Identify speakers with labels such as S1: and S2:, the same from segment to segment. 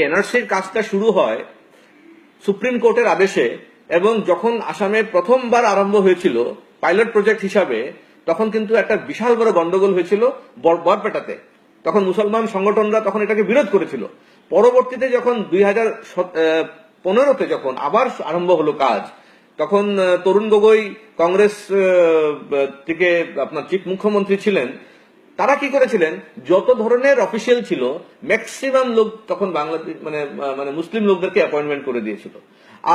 S1: এনআরসির কাজটা শুরু হয় সুপ্রিম কোর্টের আদেশে, এবং যখন আসামে প্রথমবার আরম্ভ হয়েছিল পাইলট প্রজেক্ট হিসাবে, তখন কিন্তু একটা বিশাল বড় গন্ডগোল হয়েছিল বরপেটাতে। তখন মুসলমান সংগঠনরা তখন এটাকে বিরোধ করেছিল। পরবর্তীতে যখন 2015-তে যখন আবার আরম্ভ হলো কাজ, তখন তরুণ গগৈ কংগ্রেস থেকে আপনার চিফ মুখ্যমন্ত্রী ছিলেন। তারা কি করেছিলেন, যত ধরনের অফিসিয়াল ছিল ম্যাক্সিমাম লোক তখন বাংলাদেশ মানে মুসলিম লোকদেরকে অ্যাপয়েন্টমেন্ট করে দিয়েছিল।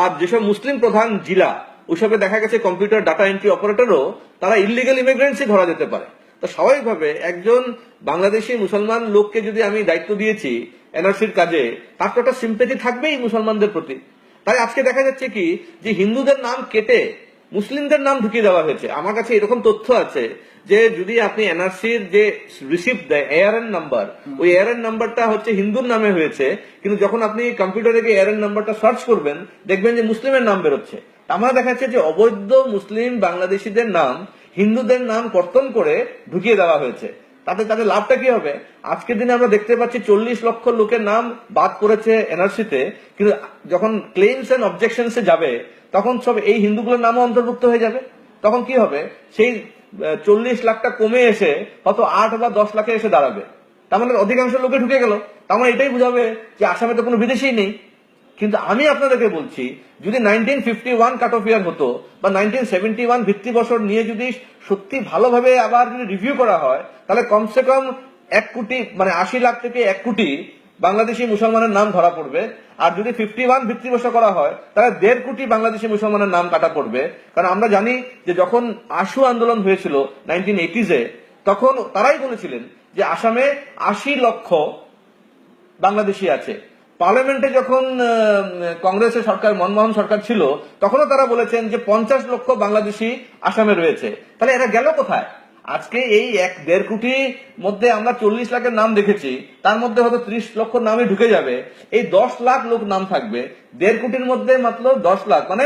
S1: আর যেসব মুসলিম প্রধান জেলা, ওইসবে দেখা গেছে কম্পিউটার ডাটা এন্ট্রি অপারেটরও তারা ইলিগাল ইমিগ্রেন্টসই ধরা যেতে পারে। তো স্বাভাবিকভাবে একজন বাংলাদেশি মুসলমান লোককে যদি আমি দায়িত্ব দিয়েছি এনআরসির কাজে, তার তো একটা সিম্পেথি থাকবেই মুসলমানদের প্রতি। তাই আজকে দেখা যাচ্ছে কি যে হিন্দুদের নাম কেটে মুসলিমদের নাম ঢুকিয়ে দেওয়া হয়েছে। আমার কাছে এরকম তথ্য আছে যে যদি আপনি এনআরসির যে রিসিপ্ট দেয় এআরএন নাম্বার, ওই এআরএন নাম্বারটা হচ্ছে হিন্দুর নামে হয়েছে, কিন্তু যখন আপনি কম্পিউটারে গিয়ে এআরএন নাম্বারটা সার্চ করবেন দেখবেন যে মুসলিমের নাম বেরোচ্ছে। আমার দেখা যাচ্ছে যে অবৈধ মুসলিম বাংলাদেশিদের নাম হিন্দুদের নাম কর্তন করে ঢুকিয়ে দেওয়া হয়েছে। তাতে তাদের লাভটা কি হবে? আজকের দিনে আমরা দেখতে পাচ্ছি 40 লক্ষ লোকের নাম বাদ করেছে এনআরসিতে, কিন্তু যখন ক্লেইমস এন্ড অবজেকশনসে যাবে তখন সব এই হিন্দুগুলোর নামও অন্তর্ভুক্ত হয়ে যাবে। তখন কি হবে, সেই 40 লাখটা কমে এসে হয়তো 8 বা 10 লাখে এসে দাঁড়াবে। তার মানে অধিকাংশ লোকে ঢুকে গেল। তার মানে এটাই বুঝাবে যে আসামে তো কোনো বিদেশি নেই। কিন্তু আমি আপনাদেরকে বলছি, যদি 1951 কাট অফ ইয়ার হতো বা 1971 ভিত্তি বছর নিয়ে যদি সত্যি ভালোভাবে আবার যদি রিভিউ করা হয়, তাহলে কমসে কম 1 কোটি মানে 80 লাখ থেকে 1 কোটি বাংলাদেশি মুসলমানের নাম ধরা পড়বে। আর যদি 51 ভিত্তি বছর করা হয় তাহলে 1.5 কোটি বাংলাদেশি মুসলমানের নাম কাটা পড়বে। কারণ আমরা জানি যে যখন আশু আন্দোলন হয়েছিল 1980-এ, তখন তারাই বলেছিলেন যে আসামে 80 লক্ষ বাংলাদেশি আছে। পার্লামেন্টে যখন কংগ্রেসের সরকার, মনমোহন সরকার ছিল, তখনও তারা বলেছেন যে 50 লক্ষ বাংলাদেশি আসামে রয়েছে। তাহলে এরা গেল কোথায়? আজকে এই 1.5 কোটির মধ্যে আমরা 40 লাখের নাম দেখেছি, তার মধ্যে হয়তো 30 লক্ষ নামই ঢুকে যাবে। এই 10 লাখ লোক নাম থাকবে 1.5 কোটির মধ্যে, মাত্র 10 লাখ মানে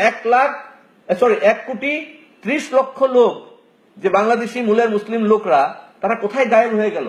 S1: 1 কোটি 30 লক্ষ লোক যে বাংলাদেশি মূলের মুসলিম লোকরা, তারা কোথায় গায়েব হয়ে গেল?